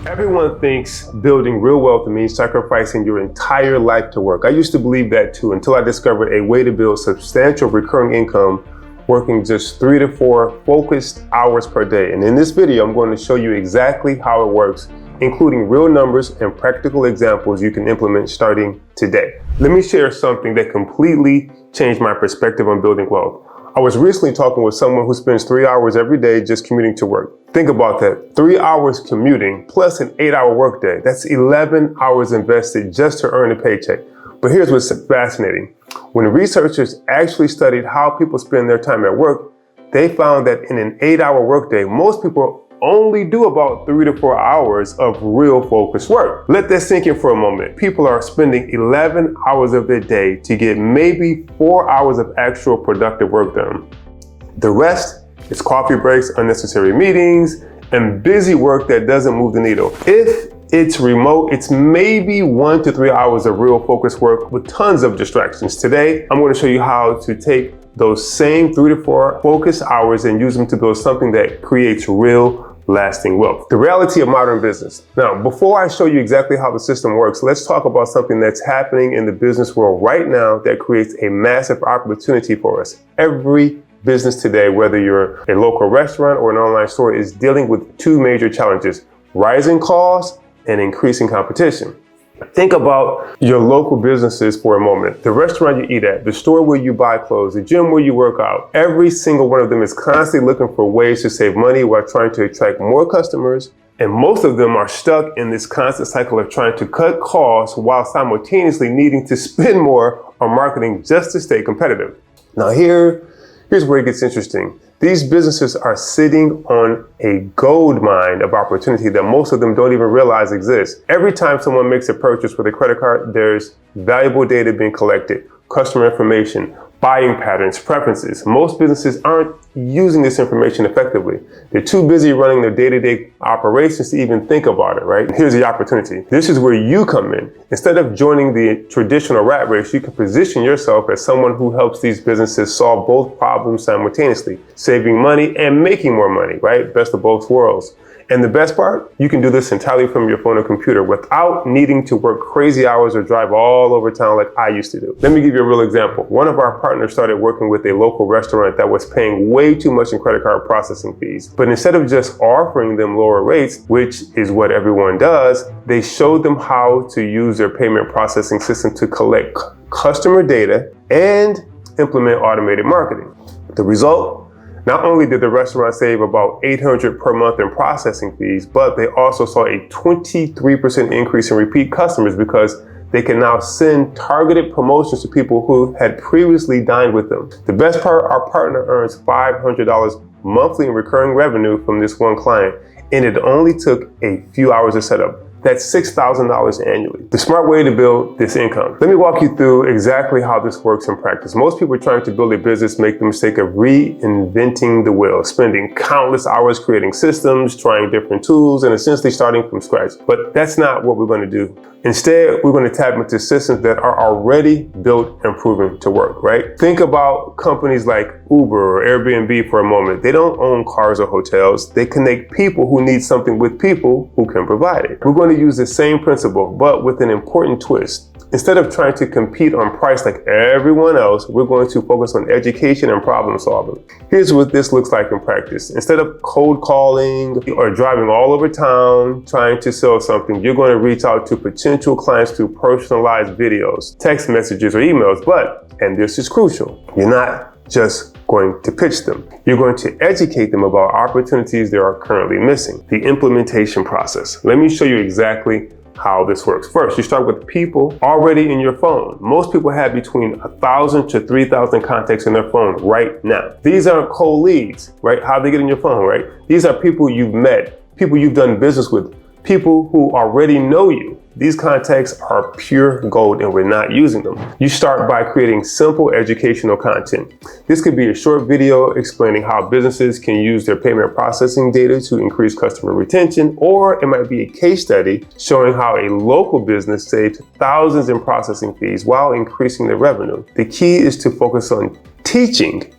Everyone thinks building real wealth means sacrificing your entire life to work. I used to believe that too until I discovered a way to build substantial recurring income working just 3 to 4 focused hours per day. And in this video, I'm going to show you exactly how it works, including real numbers and practical examples you can implement starting today. Let me share something that completely changed my perspective on building wealth. I was recently talking with someone who spends 3 hours every day just commuting to work. Think about that, 3 hours commuting plus an 8-hour workday. That's 11 hours invested just to earn a paycheck. But here's what's fascinating. When researchers actually studied how people spend their time at work, they found that in an 8-hour workday, most people only do about 3 to 4 hours of real focused work. Let that sink in for a moment. People are spending 11 hours of their day to get maybe 4 hours of actual productive work done. The rest is coffee breaks, unnecessary meetings, and busy work that doesn't move the needle. If it's remote, it's maybe 1 to 3 hours of real focused work with tons of distractions. Today, I'm going to show you how to take those same 3 to 4 focused hours and use them to build something that creates real lasting wealth. The reality of modern business. Now, before I show you exactly how the system works, let's talk about something that's happening in the business world right now that creates a massive opportunity for us. Every business today, whether you're a local restaurant or an online store, is dealing with 2 major challenges: rising costs and increasing competition. Think about your local businesses for a moment. The restaurant you eat at, the store where you buy clothes, the gym where you work out. Every single one of them is constantly looking for ways to save money while trying to attract more customers. And most of them are stuck in this constant cycle of trying to cut costs while simultaneously needing to spend more on marketing just to stay competitive. Now here's where it gets interesting. These businesses are sitting on a gold mine of opportunity that most of them don't even realize exists. Every time someone makes a purchase with a credit card, there's valuable data being collected, customer information, buying patterns, preferences. Most businesses aren't using this information effectively. They're too busy running their day-to-day operations to even think about it, right? Here's the opportunity. This is where you come in. Instead of joining the traditional rat race, you can position yourself as someone who helps these businesses solve both problems simultaneously, saving money and making more money, right? Best of both worlds. And the best part, you can do this entirely from your phone or computer without needing to work crazy hours or drive all over town like I used to do. Let me give you a real example. One of our partners started working with a local restaurant that was paying way too much in credit card processing fees. But instead of just offering them lower rates, which is what everyone does, they showed them how to use their payment processing system to collect customer data and implement automated marketing. The result? Not only did the restaurant save about $800 per month in processing fees, but they also saw a 23% increase in repeat customers because they can now send targeted promotions to people who had previously dined with them. The best part, our partner earns $500 monthly in recurring revenue from this one client, and it only took a few hours to set up. That's $6,000 annually. The smart way to build this income. Let me walk you through exactly how this works in practice. Most people trying to build a business make the mistake of reinventing the wheel, spending countless hours creating systems, trying different tools, and essentially starting from scratch. But that's not what we're going to do. Instead, we're going to tap into systems that are already built and proven to work, right? Think about companies like Uber or Airbnb for a moment. They don't own cars or hotels. They connect people who need something with people who can provide it. We're going to use the same principle, but with an important twist. Instead of trying to compete on price like everyone else, we're going to focus on education and problem solving. Here's what this looks like in practice. Instead of cold calling or driving all over town trying to sell something, you're going to reach out to potential clients through personalized videos, text messages, or emails. But, and this is crucial, you're not just going to pitch them. You're going to educate them about opportunities they are currently missing. The implementation process. Let me show you exactly how this works. First, you start with people already in your phone. Most people have between 1,000 to 3,000 contacts in their phone right now. These aren't cold leads, right? How they get in your phone, right? These are people you've met, people you've done business with, people who already know you. These contacts are pure gold and we're not using them. You start by creating simple educational content. This could be a short video explaining how businesses can use their payment processing data to increase customer retention, or it might be a case study showing how a local business saved thousands in processing fees while increasing their revenue. The key is to focus on teaching,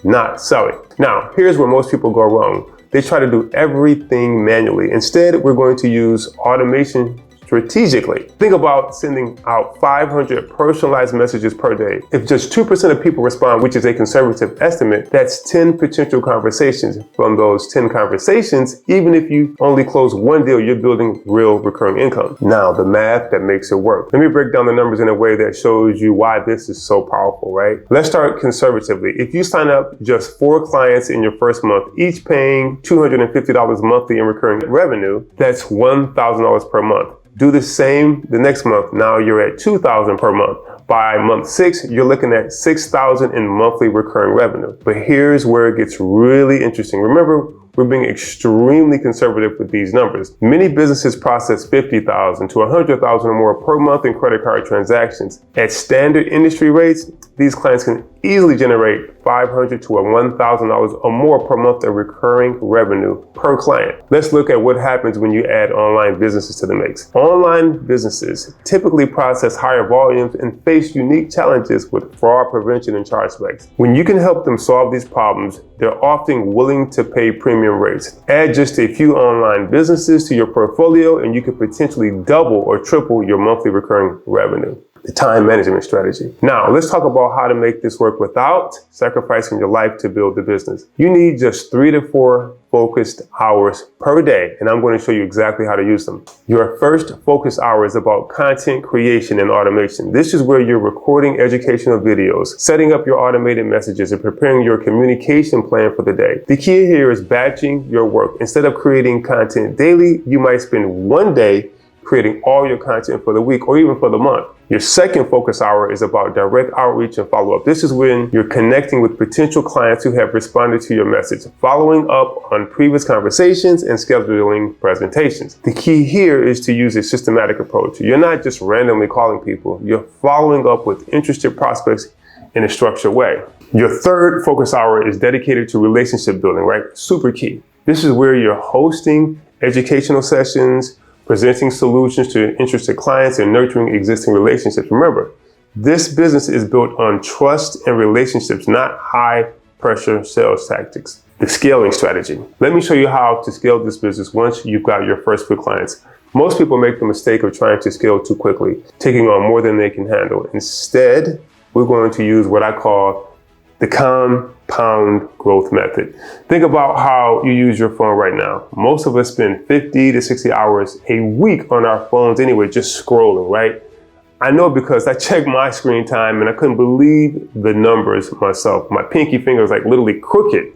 not selling. Now, here's where most people go wrong. They try to do everything manually. Instead, we're going to use automation strategically. Think about sending out 500 personalized messages per day. If just 2% of people respond, which is a conservative estimate, that's 10 potential conversations. From those 10 conversations, even if you only close one deal, you're building real recurring income. Now, the math that makes it work. Let me break down the numbers in a way that shows you why this is so powerful, right? Let's start conservatively. If you sign up just 4 clients in your first month, each paying $250 monthly in recurring revenue, that's $1,000 per month. Do the same the next month. Now you're at $2,000 per month. By month 6, you're looking at $6,000 in monthly recurring revenue. But here's where it gets really interesting. Remember, we're being extremely conservative with these numbers. Many businesses process $50,000 to $100,000 or more per month in credit card transactions. At standard industry rates, these clients can easily generate $500 to $1,000 or more per month of recurring revenue per client. Let's look at what happens when you add online businesses to the mix. Online businesses typically process higher volumes and face unique challenges with fraud prevention and chargebacks. When you can help them solve these problems, they're often willing to pay premium rates. Add just a few online businesses to your portfolio and you could potentially double or triple your monthly recurring revenue. The time management strategy. Now, let's talk about how to make this work without sacrificing your life to build the business. You need just 3 to 4 focused hours per day, and I'm going to show you exactly how to use them. Your first focus hour is about content creation and automation. This is where you're recording educational videos, setting up your automated messages, and preparing your communication plan for the day. The key here is batching your work. Instead of creating content daily, you might spend one day creating all your content for the week or even for the month. Your second focus hour is about direct outreach and follow-up. This is when you're connecting with potential clients who have responded to your message, following up on previous conversations and scheduling presentations. The key here is to use a systematic approach. You're not just randomly calling people, you're following up with interested prospects in a structured way. Your third focus hour is dedicated to relationship building, right? Super key. This is where you're hosting educational sessions, presenting solutions to interested clients, and nurturing existing relationships. Remember, this business is built on trust and relationships, not high pressure sales tactics. The scaling strategy. Let me show you how to scale this business once you've got your first few clients. Most people make the mistake of trying to scale too quickly, taking on more than they can handle. Instead, we're going to use what I call the compound growth method. Think about how you use your phone right now. Most of us spend 50 to 60 hours a week on our phones anyway, just scrolling, right? I know because I checked my screen time and I couldn't believe the numbers myself. My pinky finger is like literally crooked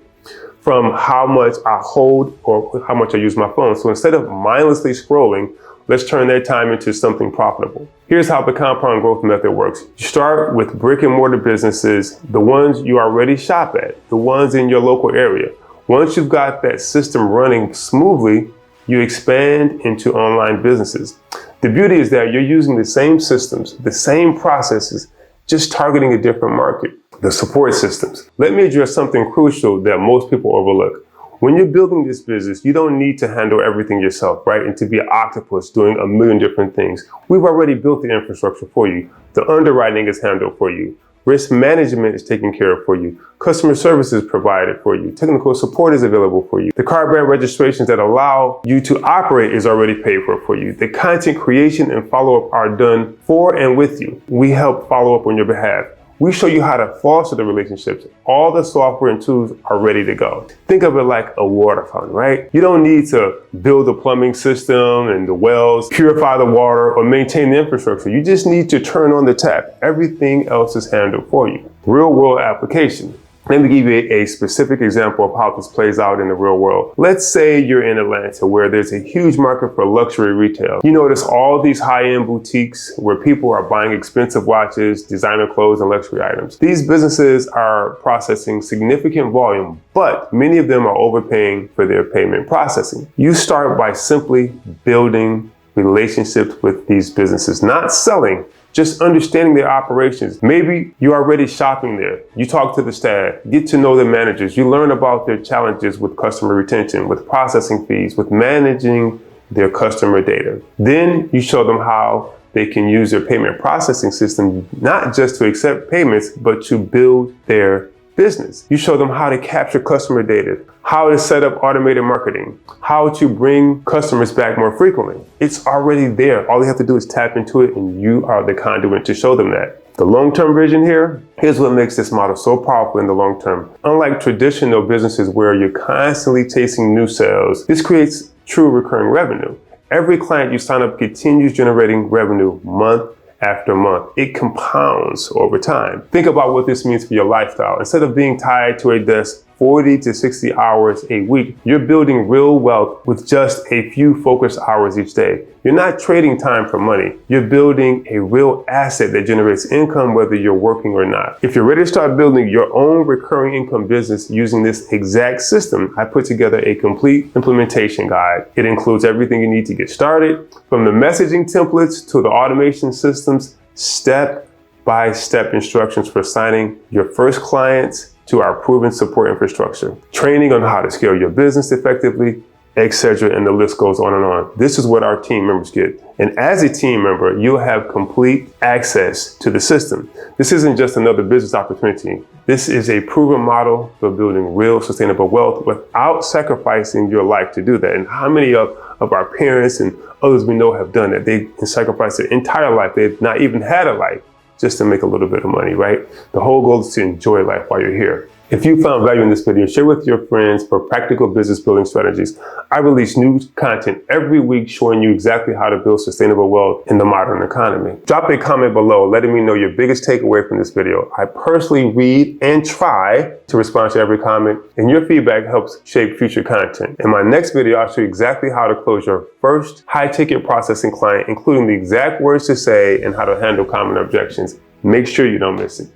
from how much I hold or how much I use my phone. So instead of mindlessly scrolling, let's turn that time into something profitable. Here's how the compound growth method works. You start with brick and mortar businesses, the ones you already shop at, the ones in your local area. Once you've got that system running smoothly, you expand into online businesses. The beauty is that you're using the same systems, the same processes, just targeting a different market. The support systems. Let me address something crucial that most people overlook. When you're building this business, you don't need to handle everything yourself, right? And to be an octopus doing a million different things. We've already built the infrastructure for you. The underwriting is handled for you. Risk management is taken care of for you. Customer service is provided for you. Technical support is available for you. The car brand registrations that allow you to operate is already paid for you. The content creation and follow-up are done for and with you. We help follow up on your behalf. We show you how to foster the relationships. All the software and tools are ready to go. Think of it like a water fountain, right? You don't need to build the plumbing system and the wells, purify the water, or maintain the infrastructure. You just need to turn on the tap. Everything else is handled for you. Real world application. Let me give you a specific example of how this plays out in the real world. Let's say you're in Atlanta where there's a huge market for luxury retail. You notice all these high-end boutiques where people are buying expensive watches, designer clothes, and luxury items. These businesses are processing significant volume, but many of them are overpaying for their payment processing. You start by simply building relationships with these businesses, not selling, just understanding their operations. Maybe you're already shopping there. You talk to the staff, get to know the managers. You learn about their challenges with customer retention, with processing fees, with managing their customer data. Then you show them how they can use their payment processing system, not just to accept payments, but to build their business. You show them how to capture customer data, how to set up automated marketing, how to bring customers back more frequently. It's already there. All you have to do is tap into it, and you are the conduit to show them that. The long-term vision here's what makes this model so powerful in the long term. Unlike traditional businesses where you're constantly chasing new sales, this creates true recurring revenue. Every client you sign up continues generating revenue month after month. It compounds over time. Think about what this means for your lifestyle. Instead of being tied to a desk 40 to 60 hours a week, you're building real wealth with just a few focused hours each day. You're not trading time for money. You're building a real asset that generates income whether you're working or not. If you're ready to start building your own recurring income business using this exact system, I put together a complete implementation guide. It includes everything you need to get started, from the messaging templates to the automation systems, step-by-step instructions for signing your first clients, to our proven support infrastructure, training on how to scale your business effectively, etc., and the list goes on and on. This is what our team members get. And as a team member, you'll have complete access to the system. This isn't just another business opportunity. This is a proven model for building real sustainable wealth without sacrificing your life to do that. And how many of our parents and others we know have done that? They can sacrifice their entire life. They've not even had a life just to make a little bit of money, right? The whole goal is to enjoy life while you're here. If you found value in this video, share with your friends for practical business building strategies. I release new content every week showing you exactly how to build sustainable wealth in the modern economy. Drop a comment below letting me know your biggest takeaway from this video. I personally read and try to respond to every comment, and your feedback helps shape future content. In my next video, I'll show you exactly how to close your first high-ticket processing client, including the exact words to say and how to handle common objections. Make sure you don't miss it.